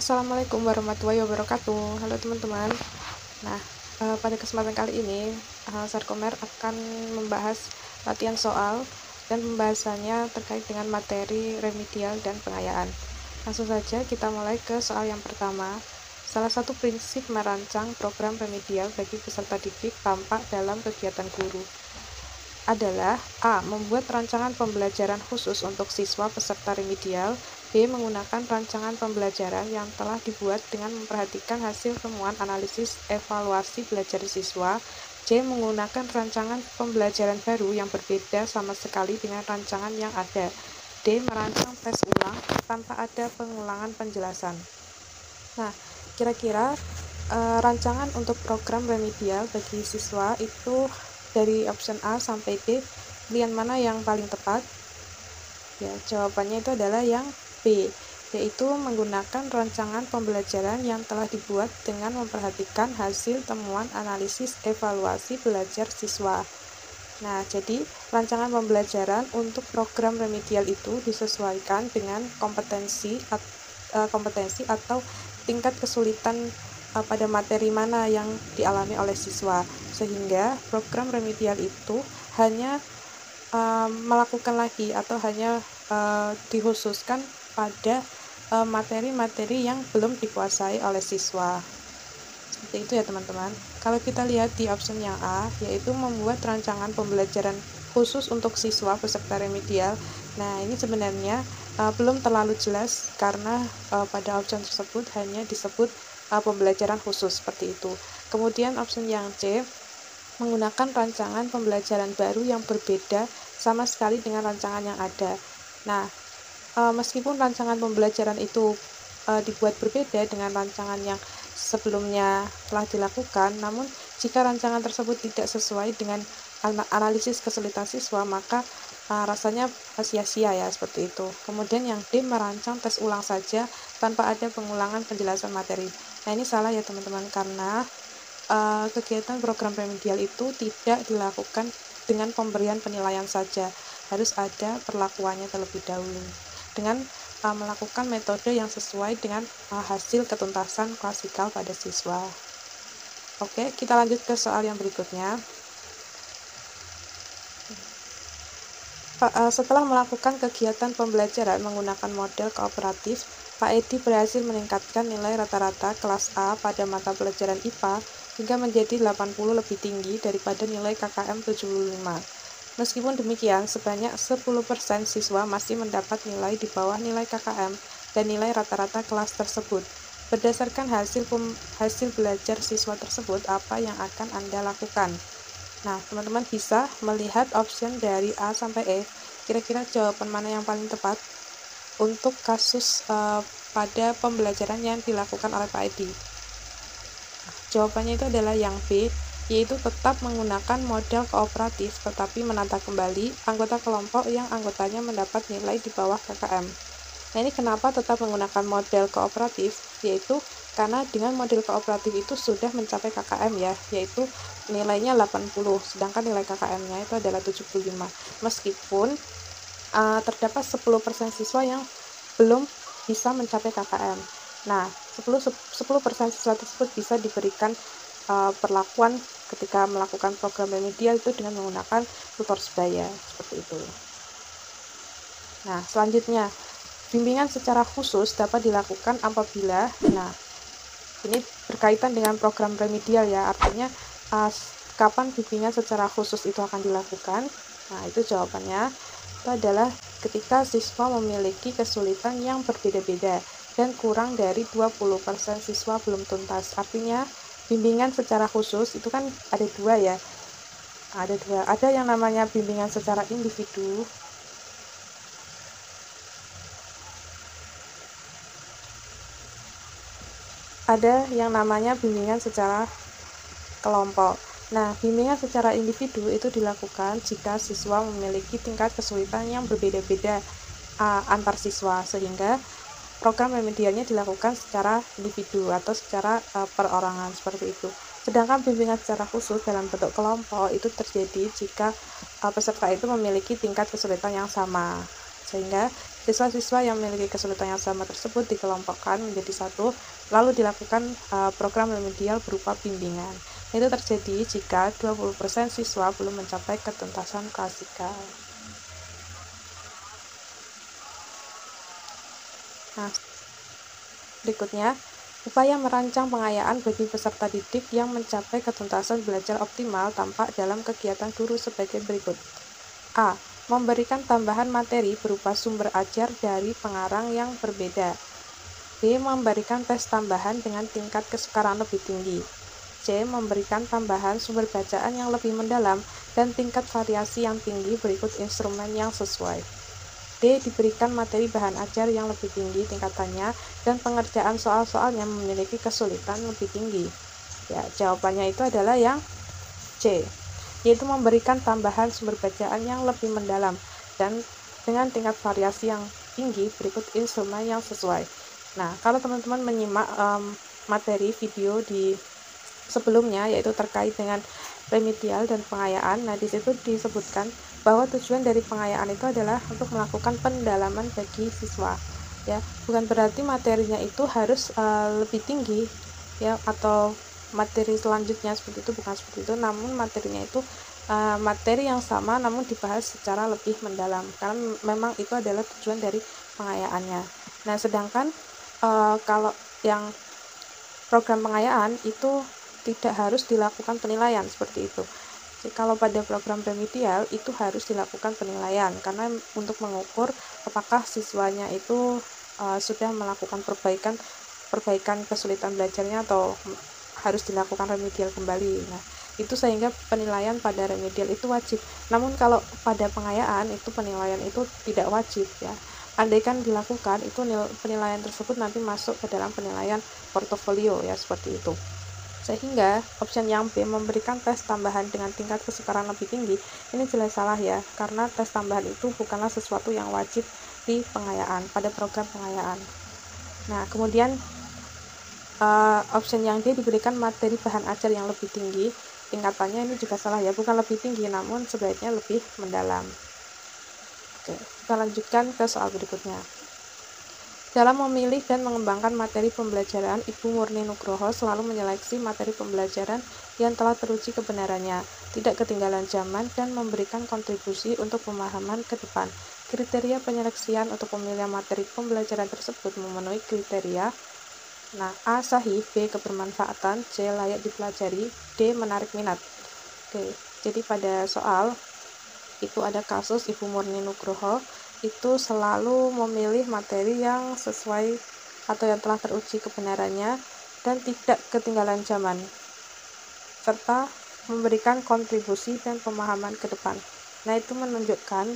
Assalamualaikum warahmatullahi wabarakatuh. Halo teman-teman. Nah, pada kesempatan kali ini, Sarkomer akan membahas latihan soal dan pembahasannya terkait dengan materi remedial dan pengayaan. Langsung saja kita mulai ke soal yang pertama. Salah satu prinsip merancang program remedial bagi peserta didik tampak dalam kegiatan guru adalah A. Membuat rancangan pembelajaran khusus untuk siswa peserta remedial. B. Menggunakan rancangan pembelajaran yang telah dibuat dengan memperhatikan hasil temuan analisis evaluasi belajar siswa. C. Menggunakan rancangan pembelajaran baru yang berbeda sama sekali dengan rancangan yang ada. D. Merancang tes ulang tanpa ada pengulangan penjelasan. Nah, kira-kira rancangan untuk program remedial bagi siswa itu dari option A sampai D, pilihan mana yang paling tepat? Ya, jawabannya itu adalah yang B, yaitu menggunakan rancangan pembelajaran yang telah dibuat dengan memperhatikan hasil temuan analisis evaluasi belajar siswa. Nah, jadi rancangan pembelajaran untuk program remedial itu disesuaikan dengan kompetensi atau tingkat kesulitan pada materi mana yang dialami oleh siswa, sehingga program remedial itu hanya melakukan lagi atau hanya dikhususkan pada materi-materi yang belum dikuasai oleh siswa. Seperti itu ya teman-teman. Kalau kita lihat di option yang A, yaitu membuat rancangan pembelajaran khusus untuk siswa peserta remedial. Nah, ini sebenarnya belum terlalu jelas karena pada option tersebut hanya disebut pembelajaran khusus seperti itu. Kemudian option yang C, menggunakan rancangan pembelajaran baru yang berbeda sama sekali dengan rancangan yang ada. Nah, meskipun rancangan pembelajaran itu dibuat berbeda dengan rancangan yang sebelumnya telah dilakukan, namun jika rancangan tersebut tidak sesuai dengan analisis kesulitan siswa, maka rasanya sia-sia ya, seperti itu. Kemudian yang D, merancang tes ulang saja tanpa ada pengulangan penjelasan materi. Nah, ini salah ya teman-teman, karena kegiatan program remedial itu tidak dilakukan dengan pemberian penilaian saja, harus ada perlakuannya terlebih dahulu dengan melakukan metode yang sesuai dengan hasil ketuntasan klasikal pada siswa. Oke, kita lanjut ke soal yang berikutnya. Setelah melakukan kegiatan pembelajaran menggunakan model kooperatif, Pak Edi berhasil meningkatkan nilai rata-rata kelas A pada mata pelajaran IPA hingga menjadi 80 lebih tinggi daripada nilai KKM 75. Meskipun demikian, sebanyak 10% siswa masih mendapat nilai di bawah nilai KKM dan nilai rata-rata kelas tersebut. Berdasarkan hasil belajar siswa tersebut, apa yang akan Anda lakukan? Nah, teman-teman bisa melihat option dari A sampai E. Kira-kira jawaban mana yang paling tepat untuk kasus pada pembelajaran yang dilakukan oleh Pak Edi? Jawabannya itu adalah yang B, yaitu tetap menggunakan model kooperatif tetapi menata kembali anggota kelompok yang anggotanya mendapat nilai di bawah KKM. Nah, ini kenapa tetap menggunakan model kooperatif? Yaitu karena dengan model kooperatif itu sudah mencapai KKM ya, yaitu nilainya 80, sedangkan nilai KKM-nya itu adalah 75. Meskipun terdapat 10% siswa yang belum bisa mencapai KKM. Nah, 10% siswa tersebut bisa diberikan perlakuan ketika melakukan program remedial itu dengan menggunakan tutor sebaya, seperti itu. Nah, selanjutnya, bimbingan secara khusus dapat dilakukan apabila, nah, ini berkaitan dengan program remedial ya, artinya kapan bimbingan secara khusus itu akan dilakukan? Nah, itu jawabannya itu adalah ketika siswa memiliki kesulitan yang berbeda-beda dan kurang dari 20% siswa belum tuntas. Artinya bimbingan secara khusus itu kan ada dua ya, ada yang namanya bimbingan secara individu, ada yang namanya bimbingan secara kelompok. Nah, bimbingan secara individu itu dilakukan jika siswa memiliki tingkat kesulitan yang berbeda-beda antar siswa, sehingga program remedialnya dilakukan secara individu atau secara perorangan, seperti itu. Sedangkan bimbingan secara khusus dalam bentuk kelompok itu terjadi jika peserta itu memiliki tingkat kesulitan yang sama, sehingga Siswa-siswa yang memiliki kesulitan yang sama tersebut dikelompokkan menjadi satu, lalu dilakukan program remedial berupa bimbingan. Itu terjadi jika 20% siswa belum mencapai ketuntasan klasikal. Nah, berikutnya, upaya merancang pengayaan bagi peserta didik yang mencapai ketuntasan belajar optimal tampak dalam kegiatan guru sebagai berikut. A. Memberikan tambahan materi berupa sumber ajar dari pengarang yang berbeda. B. Memberikan tes tambahan dengan tingkat kesukaran lebih tinggi. C. Memberikan tambahan sumber bacaan yang lebih mendalam dan tingkat variasi yang tinggi berikut instrumen yang sesuai. D. Diberikan materi bahan ajar yang lebih tinggi tingkatannya dan pengerjaan soal-soalnya memiliki kesulitan lebih tinggi. Ya, jawabannya itu adalah yang C, yaitu memberikan tambahan sumber bacaan yang lebih mendalam dan dengan tingkat variasi yang tinggi berikut instrumen yang sesuai. Nah, kalau teman-teman menyimak materi video di sebelumnya, yaitu terkait dengan remedial dan pengayaan, nah di situ disebutkan bahwa tujuan dari pengayaan itu adalah untuk melakukan pendalaman bagi siswa, ya, bukan berarti materinya itu harus lebih tinggi, ya, atau materi selanjutnya seperti itu, bukan seperti itu, namun materinya itu materi yang sama namun dibahas secara lebih mendalam, karena memang itu adalah tujuan dari pengayaannya. Nah, sedangkan kalau yang program pengayaan itu tidak harus dilakukan penilaian seperti itu. Jadi, kalau pada program remedial itu harus dilakukan penilaian karena untuk mengukur apakah siswanya itu sudah melakukan perbaikan kesulitan belajarnya atau harus dilakukan remedial kembali. Nah, itu sehingga penilaian pada remedial itu wajib. Namun kalau pada pengayaan itu penilaian itu tidak wajib, ya. Andaikan dilakukan, itu penilaian tersebut nanti masuk ke dalam penilaian portofolio, ya, seperti itu. Sehingga option yang B, memberikan tes tambahan dengan tingkat kesukaran lebih tinggi, ini jelas salah, ya, karena tes tambahan itu bukanlah sesuatu yang wajib di pengayaan, pada program pengayaan. Nah, kemudian option yang D, diberikan materi bahan ajar yang lebih tinggi, tingkatannya ini juga salah, ya, bukan lebih tinggi namun sebaiknya lebih mendalam. Oke, kita lanjutkan ke soal berikutnya. Dalam memilih dan mengembangkan materi pembelajaran, Ibu Murni Nugroho selalu menyeleksi materi pembelajaran yang telah teruji kebenarannya, tidak ketinggalan zaman, dan memberikan kontribusi untuk pemahaman ke depan. Kriteria penyeleksian untuk pemilihan materi pembelajaran tersebut memenuhi kriteria. Nah, A. Sahih, B. Kebermanfaatan, C. Layak dipelajari, D. Menarik minat. Oke, jadi pada soal itu ada kasus Ibu Murni Nugroho itu selalu memilih materi yang sesuai atau yang telah teruji kebenarannya dan tidak ketinggalan zaman, serta memberikan kontribusi dan pemahaman ke depan. Nah, itu menunjukkan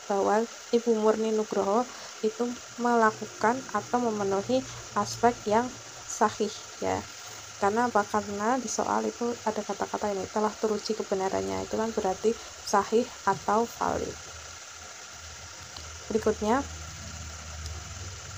bahwa Ibu Murni Nugroho itu melakukan atau memenuhi aspek yang sahih, ya. Karena apa? Karena di soal itu ada kata-kata ini, telah teruji kebenarannya, itu kan berarti sahih atau valid. Berikutnya,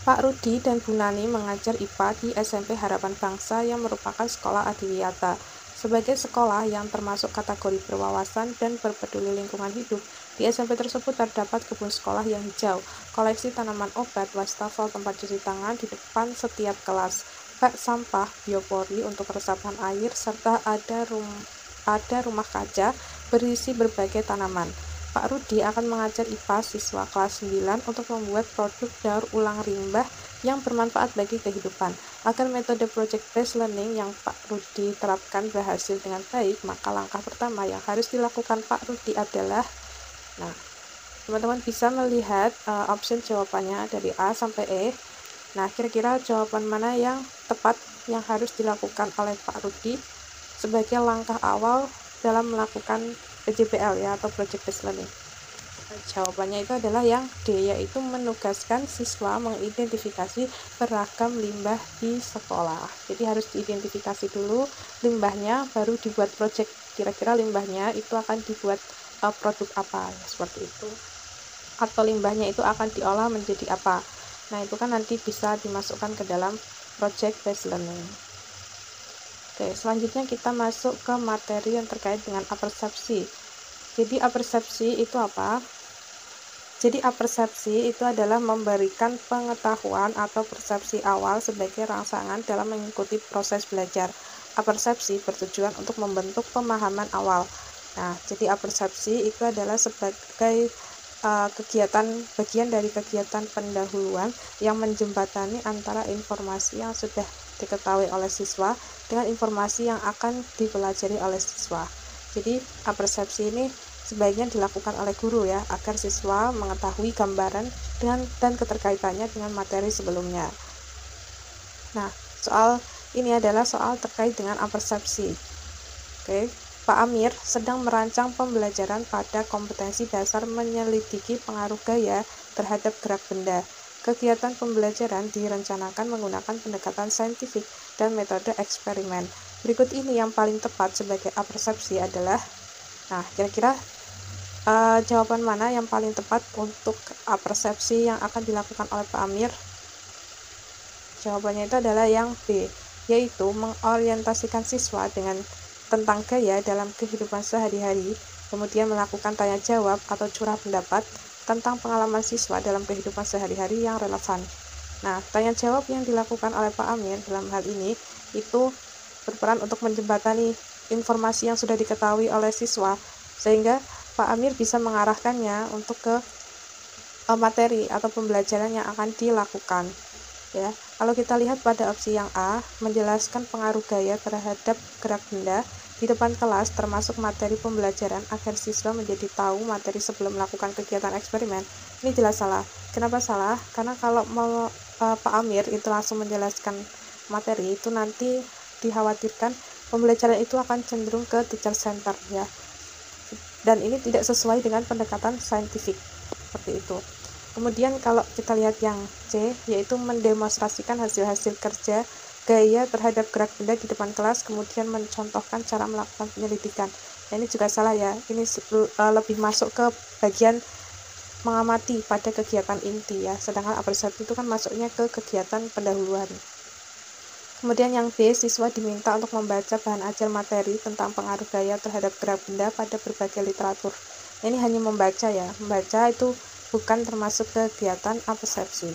Pak Rudi dan Bu Nani mengajar IPA di SMP Harapan Bangsa yang merupakan sekolah adiwiyata. Sebagai sekolah yang termasuk kategori berwawasan dan berpeduli lingkungan hidup, di SMP tersebut terdapat kebun sekolah yang hijau, koleksi tanaman obat, wastafel tempat cuci tangan di depan setiap kelas, bak sampah biopori untuk resapan air, serta ada rumah kaca berisi berbagai tanaman. Pak Rudi akan mengajar IPA siswa kelas 9 untuk membuat produk daur ulang limbah yang bermanfaat bagi kehidupan. Agar metode project-based learning yang Pak Rudi terapkan berhasil dengan baik, maka langkah pertama yang harus dilakukan Pak Rudi adalah, nah, teman-teman bisa melihat option jawabannya dari A sampai E. Nah, kira-kira jawaban mana yang tepat yang harus dilakukan oleh Pak Rudi sebagai langkah awal dalam melakukan PJBL, ya, atau project based learning? Jawabannya itu adalah yang D, yaitu menugaskan siswa mengidentifikasi beragam limbah di sekolah. Jadi harus diidentifikasi dulu limbahnya, baru dibuat project. Kira-kira limbahnya itu akan dibuat produk apa, ya, seperti itu. Atau limbahnya itu akan diolah menjadi apa. Nah, itu kan nanti bisa dimasukkan ke dalam project based learning. Oke, selanjutnya kita masuk ke materi yang terkait dengan apersepsi. Jadi apersepsi itu apa? Jadi apersepsi itu adalah memberikan pengetahuan atau persepsi awal sebagai rangsangan dalam mengikuti proses belajar. Apersepsi bertujuan untuk membentuk pemahaman awal. Nah, jadi apersepsi itu adalah sebagai bagian dari kegiatan pendahuluan yang menjembatani antara informasi yang sudah diketahui oleh siswa dengan informasi yang akan dipelajari oleh siswa. Jadi apersepsi ini sebaiknya dilakukan oleh guru ya, agar siswa mengetahui gambaran dan keterkaitannya dengan materi sebelumnya. Nah, soal ini adalah soal terkait dengan apersepsi. Oke, Pak Amir sedang merancang pembelajaran pada kompetensi dasar menyelidiki pengaruh gaya terhadap gerak benda. Kegiatan pembelajaran direncanakan menggunakan pendekatan saintifik dan metode eksperimen. Berikut ini yang paling tepat sebagai apersepsi adalah, nah kira-kira jawaban mana yang paling tepat untuk apersepsi yang akan dilakukan oleh Pak Amir? Jawabannya itu adalah yang B, yaitu mengorientasikan siswa tentang gaya dalam kehidupan sehari-hari, kemudian melakukan tanya jawab atau curah pendapat tentang pengalaman siswa dalam kehidupan sehari-hari yang relevan. Nah, tanya jawab yang dilakukan oleh Pak Amir dalam hal ini itu berperan untuk menjembatani informasi yang sudah diketahui oleh siswa, sehingga Pak Amir bisa mengarahkannya untuk ke materi atau pembelajaran yang akan dilakukan. Ya, kalau kita lihat pada opsi yang A, menjelaskan pengaruh gaya terhadap gerak benda di depan kelas termasuk materi pembelajaran agar siswa menjadi tahu materi sebelum melakukan kegiatan eksperimen. Ini jelas salah. Kenapa salah? Karena kalau Pak Amir itu langsung menjelaskan materi, itu nanti dikhawatirkan pembelajaran itu akan cenderung ke teacher center ya. Dan ini tidak sesuai dengan pendekatan saintifik seperti itu. Kemudian kalau kita lihat yang C, yaitu mendemonstrasikan hasil-hasil kerja gaya terhadap gerak benda di depan kelas, kemudian mencontohkan cara melakukan penyelidikan. Nah, ini juga salah ya, ini lebih masuk ke bagian mengamati pada kegiatan inti ya, sedangkan apersepsi itu kan masuknya ke kegiatan pendahuluan. Kemudian yang B, siswa diminta untuk membaca bahan ajar materi tentang pengaruh gaya terhadap gerak benda pada berbagai literatur. Nah, ini hanya membaca ya, membaca itu bukan termasuk kegiatan apersepsi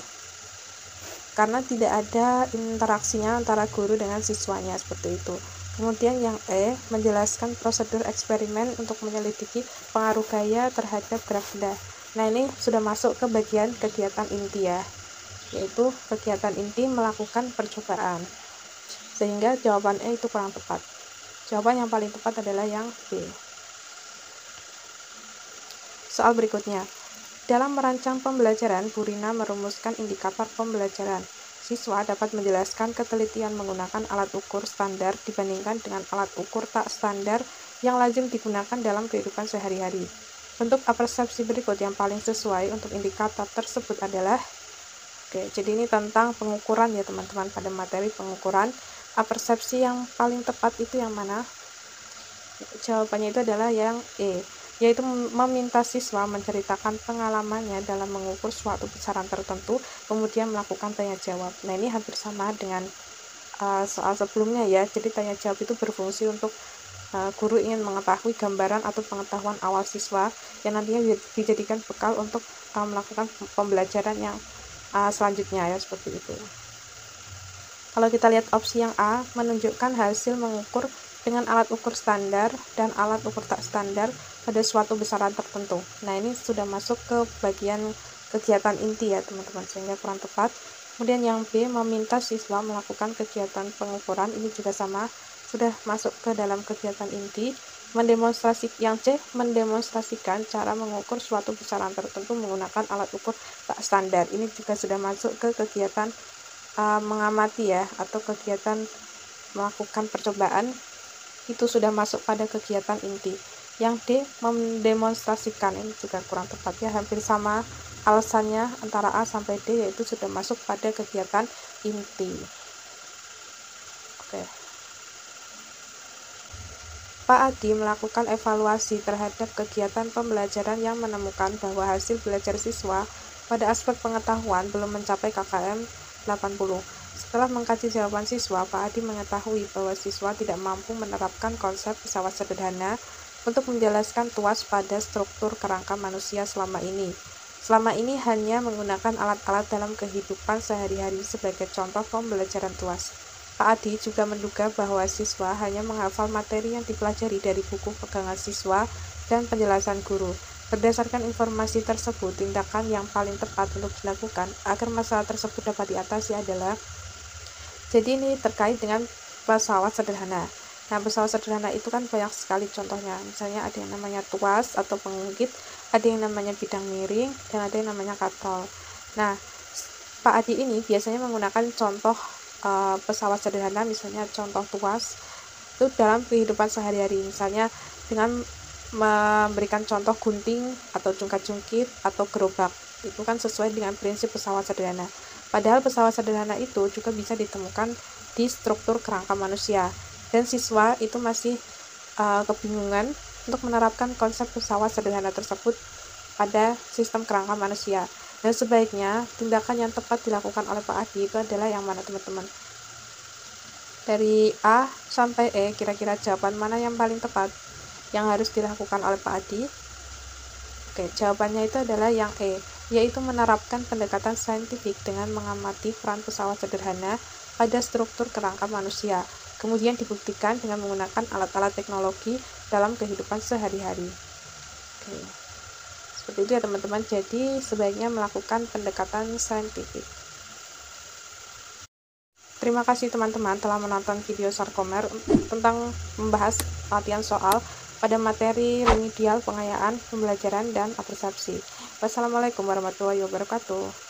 karena tidak ada interaksinya antara guru dengan siswanya seperti itu. Kemudian yang E, menjelaskan prosedur eksperimen untuk menyelidiki pengaruh gaya terhadap gerak benda. Nah, ini sudah masuk ke bagian kegiatan inti ya, yaitu kegiatan inti melakukan percobaan, sehingga jawaban E itu kurang tepat. Jawaban yang paling tepat adalah yang B. Soal berikutnya, dalam merancang pembelajaran, Bu Rina merumuskan indikator pembelajaran. Siswa dapat menjelaskan ketelitian menggunakan alat ukur standar dibandingkan dengan alat ukur tak standar yang lazim digunakan dalam kehidupan sehari-hari. Bentuk apersepsi berikut yang paling sesuai untuk indikator tersebut adalah, jadi ini tentang pengukuran ya teman-teman, pada materi pengukuran. Apersepsi yang paling tepat itu yang mana? Jawabannya itu adalah yang E, yaitu meminta siswa menceritakan pengalamannya dalam mengukur suatu besaran tertentu, kemudian melakukan tanya jawab. Nah, ini hampir sama dengan soal sebelumnya ya. Jadi tanya jawab itu berfungsi untuk guru ingin mengetahui gambaran atau pengetahuan awal siswa yang nantinya dijadikan bekal untuk melakukan pembelajaran yang selanjutnya ya, seperti itu. Kalau kita lihat opsi yang A, menunjukkan hasil mengukur dengan alat ukur standar dan alat ukur tak standar pada suatu besaran tertentu. Nah, ini sudah masuk ke bagian kegiatan inti ya teman-teman, sehingga kurang tepat. Kemudian yang B, meminta siswa melakukan kegiatan pengukuran, ini juga sama, sudah masuk ke dalam kegiatan inti. Yang C, mendemonstrasikan cara mengukur suatu besaran tertentu menggunakan alat ukur tak standar, ini juga sudah masuk ke kegiatan mengamati ya, atau kegiatan melakukan percobaan, itu sudah masuk pada kegiatan inti. Yang D, mendemonstrasikan, ini juga kurang tepat ya, hampir sama alasannya antara A sampai D, yaitu sudah masuk pada kegiatan inti. Oke. Pak Adi melakukan evaluasi terhadap kegiatan pembelajaran yang menemukan bahwa hasil belajar siswa pada aspek pengetahuan belum mencapai KKM 80. Setelah mengkaji jawaban siswa, Pak Adi mengetahui bahwa siswa tidak mampu menerapkan konsep pesawat sederhana untuk menjelaskan tuas pada struktur kerangka manusia selama ini. selama ini hanya menggunakan alat-alat dalam kehidupan sehari-hari sebagai contoh pembelajaran tuas. Pak Adi juga menduga bahwa siswa hanya menghafal materi yang dipelajari dari buku pegangan siswa dan penjelasan guru. Berdasarkan informasi tersebut, tindakan yang paling tepat untuk dilakukan agar masalah tersebut dapat diatasi adalah, jadi ini terkait dengan pesawat sederhana. Nah, pesawat sederhana itu kan banyak sekali contohnya. Misalnya ada yang namanya tuas atau pengungkit, ada yang namanya bidang miring, dan ada yang namanya katrol. Nah, Pak Adi ini biasanya menggunakan contoh pesawat sederhana, misalnya contoh tuas, itu dalam kehidupan sehari-hari. Misalnya dengan memberikan contoh gunting atau jungkat-jungkit atau gerobak. Itu kan sesuai dengan prinsip pesawat sederhana. Padahal pesawat sederhana itu juga bisa ditemukan di struktur kerangka manusia. Dan siswa itu masih kebingungan untuk menerapkan konsep pesawat sederhana tersebut pada sistem kerangka manusia. Dan sebaiknya tindakan yang tepat dilakukan oleh Pak Adi itu adalah yang mana, teman-teman? Dari A sampai E, kira-kira jawaban mana yang paling tepat yang harus dilakukan oleh Pak Adi? Oke, jawabannya itu adalah yang E, yaitu menerapkan pendekatan saintifik dengan mengamati peran pesawat sederhana pada struktur kerangka manusia, kemudian dibuktikan dengan menggunakan alat-alat teknologi dalam kehidupan sehari-hari. Oke, seperti itu ya teman-teman. Jadi sebaiknya melakukan pendekatan saintifik. Terima kasih teman-teman telah menonton video Sarkomer tentang membahas latihan soal pada materi remedial, pengayaan, pembelajaran, dan persepsi. Wassalamualaikum warahmatullahi wabarakatuh.